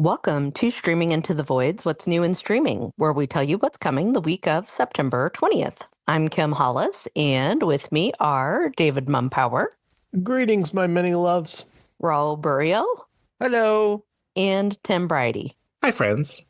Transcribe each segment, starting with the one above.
Welcome to Streaming Into the Voids, What's New in Streaming, where we tell you what's coming the week of September 20th. I'm Kim Hollis, and with me are David Mumpower. Greetings, my many loves. Raul Burial. Hello. And Tim Bridey. Hi, friends.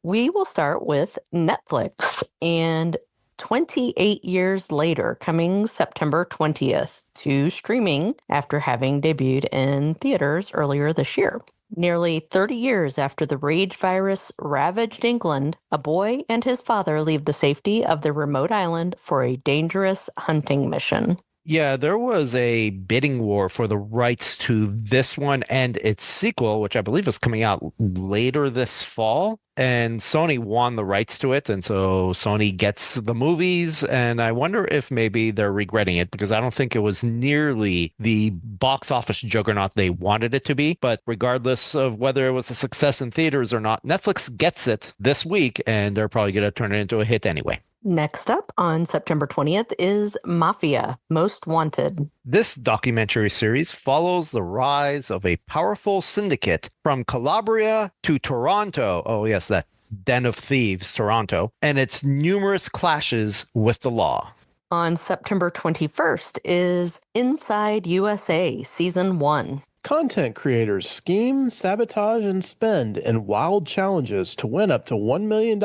We will start with Netflix, and 28 years later, coming September 20th to streaming after having debuted in theaters earlier this year. Nearly 30 years after the rage virus ravaged England, a boy and his father leave the safety of the remote island for a dangerous hunting mission. Yeah, there was a bidding war for the rights to this one and its sequel, which I believe is coming out later this fall. And Sony won the rights to it. And so Sony gets the movies. And I wonder if maybe they're regretting it because I don't think it was nearly the box office juggernaut they wanted it to be. But regardless of whether it was a success in theaters or not, Netflix gets it this week and they're probably going to turn it into a hit anyway. Next up on September 20th is Mafia, Most Wanted. This documentary series follows the rise of a powerful syndicate from Calabria to Toronto. Oh, yes, that den of thieves, Toronto, and its numerous clashes with the law. On September 21st is Inside USA, Season 1. Content creators scheme, sabotage, and spend in wild challenges to win up to $1 million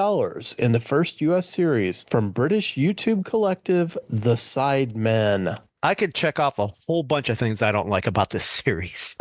in the first U.S. series from British YouTube collective The Sidemen. I could check off a whole bunch of things I don't like about this series.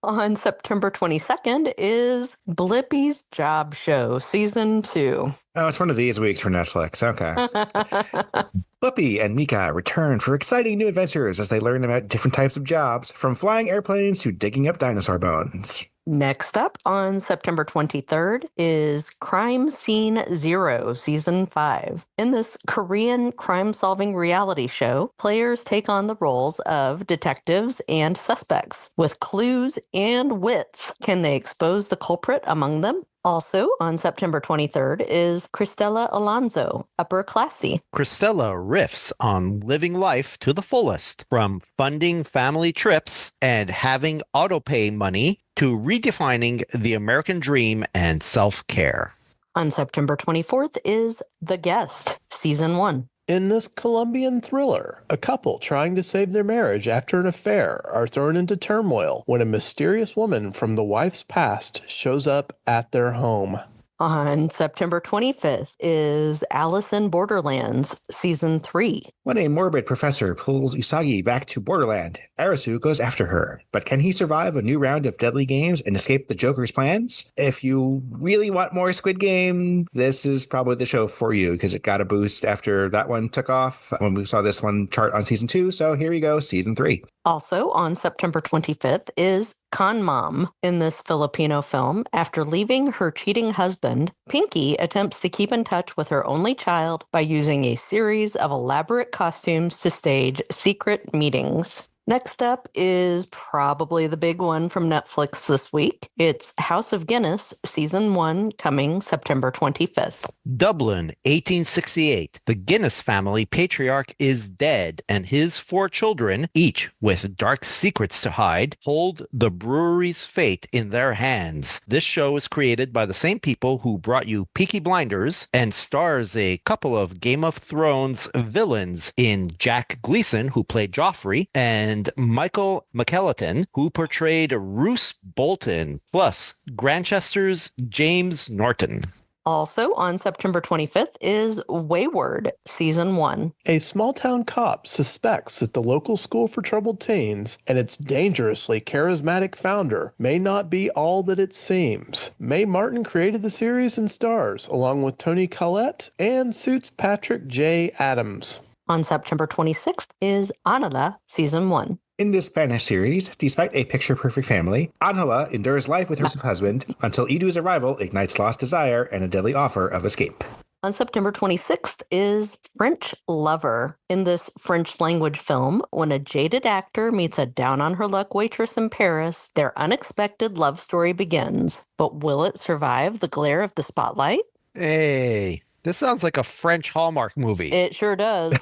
On September 22nd is Blippi's Job Show, Season 2. Oh, it's one of these weeks for Netflix. Okay. Blippi and Mika return for exciting new adventures as they learn about different types of jobs, from flying airplanes to digging up dinosaur bones. Next up on September 23rd is Crime Scene Zero, Season 5. In this Korean crime-solving reality show, players take on the roles of detectives and suspects. With clues and wits, can they expose the culprit among them? Also on September 23rd is Cristela Alonzo, Upper Classy. Cristela riffs on living life to the fullest, from funding family trips and having autopay money to redefining the American dream and self-care. On September 24th is The Guest, Season 1. In this Colombian thriller, a couple trying to save their marriage after an affair are thrown into turmoil when a mysterious woman from the wife's past shows up at their home. On September 25th is Alice in Borderlands, Season 3. When a morbid professor pulls Usagi back to Borderland, Arisu goes after her. But can he survive a new round of deadly games and escape the Joker's plans? If you really want more Squid Game, this is probably the show for you because it got a boost after that one took off when we saw this one chart on Season 2. So here you go, Season 3. Also on September 25th is ConMom. In this Filipino film, after leaving her cheating husband, Pinky attempts to keep in touch with her only child by using a series of elaborate costumes to stage secret meetings. Next up is probably the big one from Netflix this week. It's House of Guinness, Season 1, coming September 25th. Dublin, 1868. The Guinness family patriarch is dead, and his 4 children, each with dark secrets to hide, hold the brewery's fate in their hands. This show is created by the same people who brought you Peaky Blinders and stars a couple of Game of Thrones villains in Jack Gleeson, who played Joffrey, and Michael McKellatton, who portrayed Roose Bolton, plus Grantchester's James Norton. Also on September 25th is Wayward, Season 1. A small-town cop suspects that the local school for troubled teens and its dangerously charismatic founder may not be all that it seems. Mae Martin created the series and stars, along with Toni Collette, and suits Patrick J. Adams. On September 26th is Ángela, Season 1. In this Spanish series, despite a picture-perfect family, Ángela endures life with her husband until Idu's arrival ignites lost desire and a deadly offer of escape. On September 26th is French Lover. In this French language film, when a jaded actor meets a down-on-her-luck waitress in Paris, their unexpected love story begins. But will it survive the glare of the spotlight? Hey, this sounds like a French Hallmark movie. It sure does.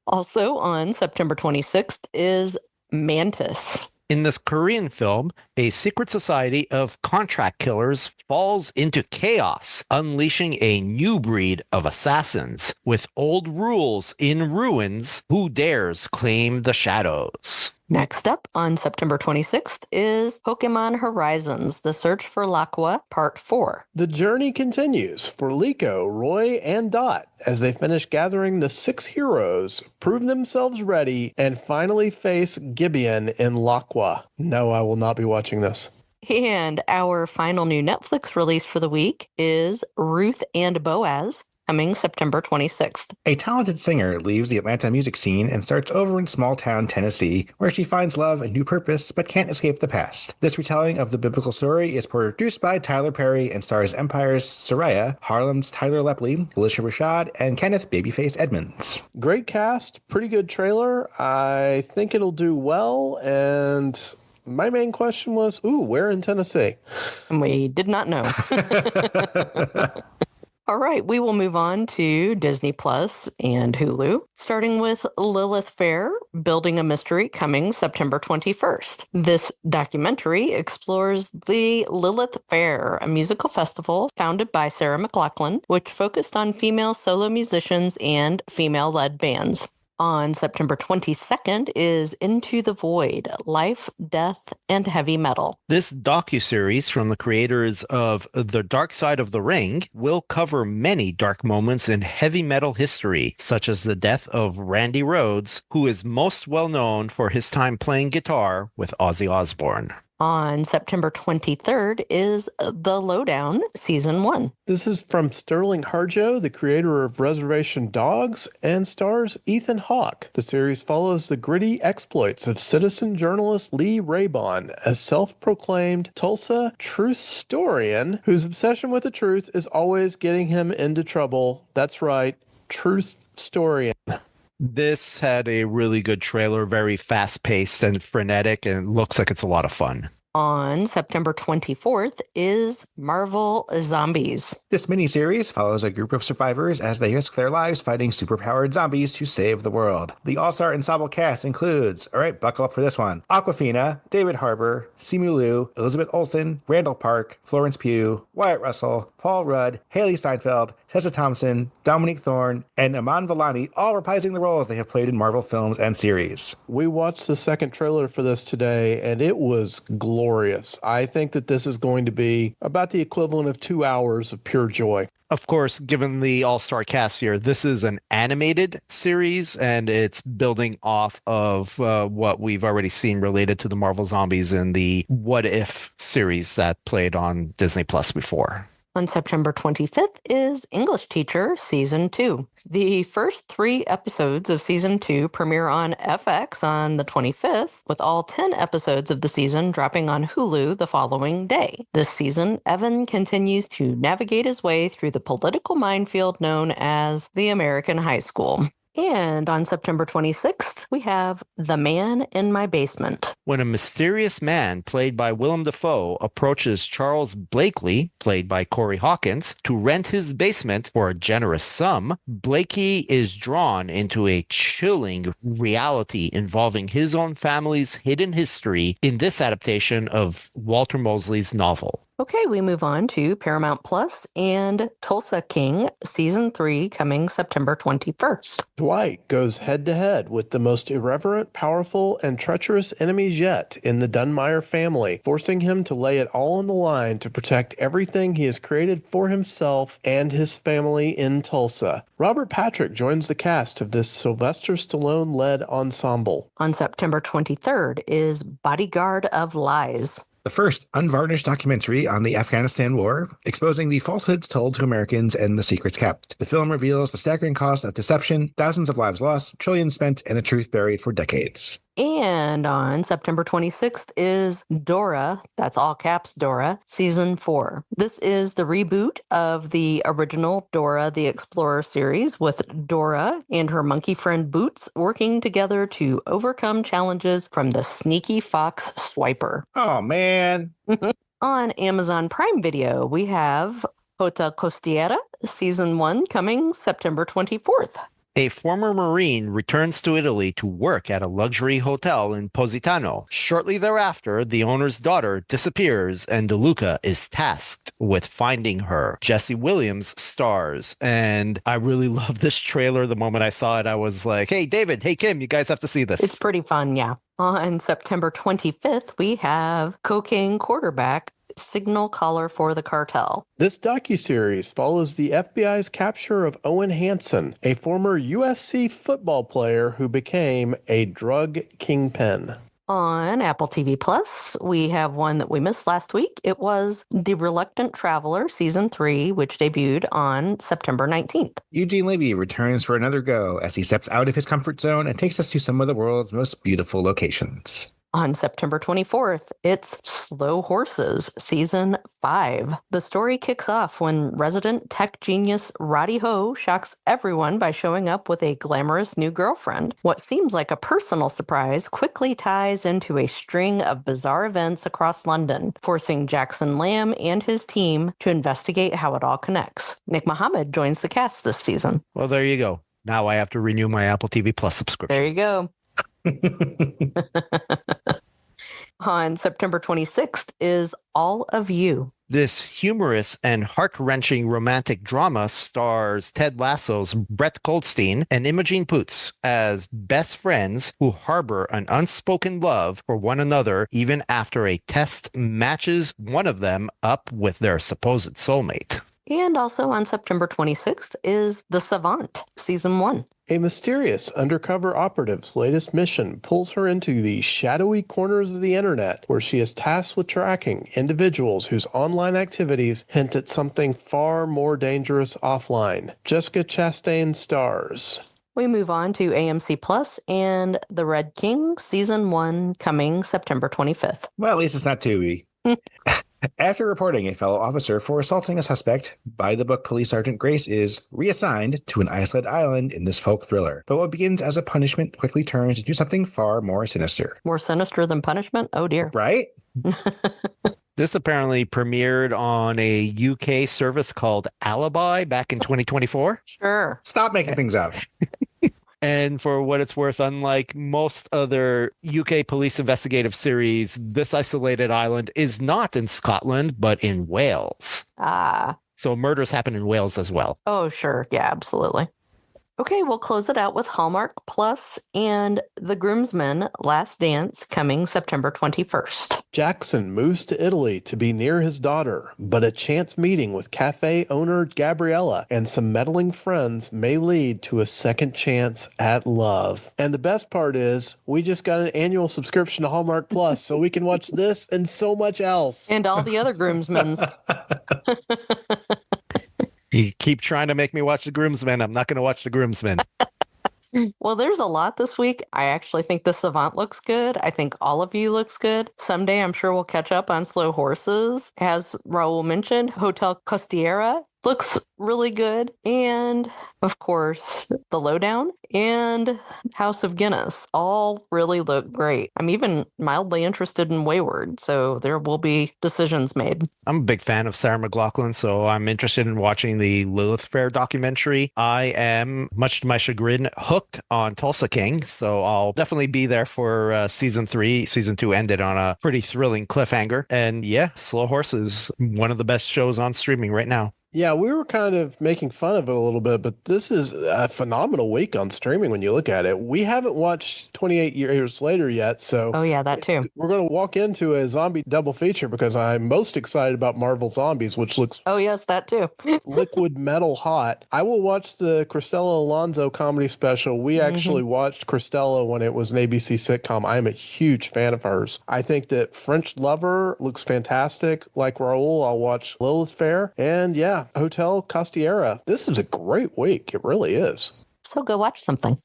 Also on September 26th is Mantis. In this Korean film, a secret society of contract killers falls into chaos, unleashing a new breed of assassins. With old rules in ruins, who dares claim the shadows? Next up, on September 26th, is Pokemon Horizons, The Search for Laqua, Part 4. The journey continues for Liko, Roy, and Dot as they finish gathering the 6 heroes, prove themselves ready, and finally face Gibeon in Laqua. No, I will not be watching this. And our final new Netflix release for the week is Ruth and Boaz, coming September 26th. A talented singer leaves the Atlanta music scene and starts over in small-town Tennessee, where she finds love and new purpose, but can't escape the past. This retelling of the biblical story is produced by Tyler Perry and stars Empire's Soraya, Harlem's Tyler Lepley, Alicia Rashad, and Kenneth Babyface Edmonds. Great cast, pretty good trailer. I think it'll do well, and my main question was, where in Tennessee? And we did not know. All right, we will move on to Disney Plus and Hulu, starting with Lilith Fair, Building a Mystery, coming September 21st. This documentary explores the Lilith Fair, a musical festival founded by Sarah McLachlan, which focused on female solo musicians and female-led bands. On September 22nd is Into the Void, Life, Death, and Heavy Metal. This docuseries from the creators of The Dark Side of the Ring will cover many dark moments in heavy metal history, such as the death of Randy Rhoads, who is most well known for his time playing guitar with Ozzy Osbourne. On September 23rd is The Lowdown, Season 1. This is from Sterling Harjo, the creator of Reservation Dogs, and stars Ethan Hawke. The series follows the gritty exploits of citizen journalist Lee Raybon, a self-proclaimed Tulsa truth historian whose obsession with the truth is always getting him into trouble. That's right, truth historian. This had a really good trailer, very fast-paced and frenetic, and looks like it's a lot of fun. On September 24th is Marvel Zombies. This miniseries follows a group of survivors as they risk their lives fighting superpowered zombies to save the world. The all-star ensemble cast includes, buckle up for this one, Awkwafina, David Harbour, Simu Liu, Elizabeth Olsen, Randall Park, Florence Pugh, Wyatt Russell, Paul Rudd, Haley Steinfeld, Tessa Thompson, Dominique Thorne, and Aman Vellani, all reprising the roles they have played in Marvel films and series. We watched the second trailer for this today, and it was glorious. I think that this is going to be about the equivalent of 2 hours of pure joy. Of course, given the all-star cast here, this is an animated series, and it's building off of what we've already seen related to the Marvel Zombies in the What If series that played on Disney Plus before. On September 25th is English Teacher Season 2. The first 3 episodes of Season 2 premiere on FX on the 25th, with all 10 episodes of the season dropping on Hulu the following day. This season, Evan continues to navigate his way through the political minefield known as the American high school. And on September 26th, we have The Man in My Basement. When a mysterious man, played by Willem Dafoe, approaches Charles Blakely, played by Corey Hawkins, to rent his basement for a generous sum, Blakey is drawn into a chilling reality involving his own family's hidden history in this adaptation of Walter Mosley's novel. Okay, we move on to Paramount Plus and Tulsa King Season 3 coming September 21st. Dwight goes head-to-head with the most irreverent, powerful, and treacherous enemies yet in the Dunmire family, forcing him to lay it all on the line to protect everything he has created for himself and his family in Tulsa. Robert Patrick joins the cast of this Sylvester Stallone-led ensemble. On September 23rd is Bodyguard of Lies. The first unvarnished documentary on the Afghanistan war, exposing the falsehoods told to Americans and the secrets kept. The film reveals the staggering cost of deception, thousands of lives lost, trillions spent, and the truth buried for decades. And on September 26th is Dora, that's all caps Dora, Season 4. This is the reboot of the original Dora the Explorer series, with Dora and her monkey friend Boots working together to overcome challenges from the sneaky fox Swiper. Oh, man. On Amazon Prime Video, we have Hotel Costiera, Season 1, coming September 24th. A former Marine returns to Italy to work at a luxury hotel in Positano. Shortly thereafter, the owner's daughter disappears and DeLuca is tasked with finding her. Jesse Williams stars, and I really love this trailer. The moment I saw it, I was like, hey, David, hey, Kim, you guys have to see this. It's pretty fun, yeah. On September 25th, we have Cocaine Quarterback, Signal Caller for the Cartel. This docuseries follows the FBI's capture of Owen Hansen, a former USC football player who became a drug kingpin. On Apple TV Plus, we have one that we missed last week. It was The Reluctant Traveler, Season 3, which debuted on September 19th. Eugene Levy returns for another go as he steps out of his comfort zone and takes us to some of the world's most beautiful locations. On September 24th, it's Slow Horses, Season 5. The story kicks off when resident tech genius Roddy Ho shocks everyone by showing up with a glamorous new girlfriend. What seems like a personal surprise quickly ties into a string of bizarre events across London, forcing Jackson Lamb and his team to investigate how it all connects. Nick Mohammed joins the cast this season. Well, there you go. Now I have to renew my Apple TV Plus subscription. There you go. On September 26th is All of You. This humorous and heart-wrenching romantic drama stars Ted Lasso's Brett Goldstein and Imogen Poots as best friends who harbor an unspoken love for one another even after a test matches one of them up with their supposed soulmate. And also on September 26th is The Savant, Season 1. A mysterious undercover operative's latest mission pulls her into the shadowy corners of the internet, where she is tasked with tracking individuals whose online activities hint at something far more dangerous offline. Jessica Chastain stars. We move on to AMC Plus and The Red King, Season 1, coming September 25th. Well, at least it's not Tubi. After reporting a fellow officer for assaulting a suspect, by-the-book Police Sergeant Grace is reassigned to an isolated island in this folk thriller. But what begins as a punishment quickly turns into something far more sinister. More sinister than punishment? Oh, dear. Right? This apparently premiered on a UK service called Alibi back in 2024. Sure. Stop making things up. And for what it's worth, unlike most other UK police investigative series, this isolated island is not in Scotland, but in Wales. Ah. So murders happen in Wales as well. Oh, sure. Yeah, absolutely. Okay, we'll close it out with Hallmark Plus and The Groomsmen Last Dance, coming September 21st. Jackson moves to Italy to be near his daughter, but a chance meeting with cafe owner Gabriella and some meddling friends may lead to a second chance at love. And the best part is, we just got an annual subscription to Hallmark Plus, so we can watch this and so much else. And all the other groomsmen. You keep trying to make me watch The Groomsmen. I'm not going to watch The Groomsmen. Well, there's a lot this week. I actually think The Savant looks good. I think All of You looks good. Someday I'm sure we'll catch up on Slow Horses. As Raul mentioned, Hotel Costiera looks really good. And, of course, The Lowdown and House of Guinness all really look great. I'm even mildly interested in Wayward, so there will be decisions made. I'm a big fan of Sarah McLachlan, so I'm interested in watching the Lilith Fair documentary. I am, much to my chagrin, hooked on Tulsa King, so I'll definitely be there for season 3. Season 2 ended on a pretty thrilling cliffhanger. And yeah, Slow Horses, one of the best shows on streaming right now. Yeah, we were kind of making fun of it a little bit, but this is a phenomenal week on streaming when you look at it. We haven't watched 28 Years Later yet, so... Oh, yeah, that too. We're going to walk into a zombie double feature because I'm most excited about Marvel Zombies, which looks... Oh, yes, that too. liquid metal hot. I will watch the Cristela Alonzo comedy special. We actually watched Cristela when it was an ABC sitcom. I am a huge fan of hers. I think that French Lover looks fantastic. Like Raul, I'll watch Lilith Fair. And yeah, Hotel Costiera. This is a great week. It really is. So go watch something.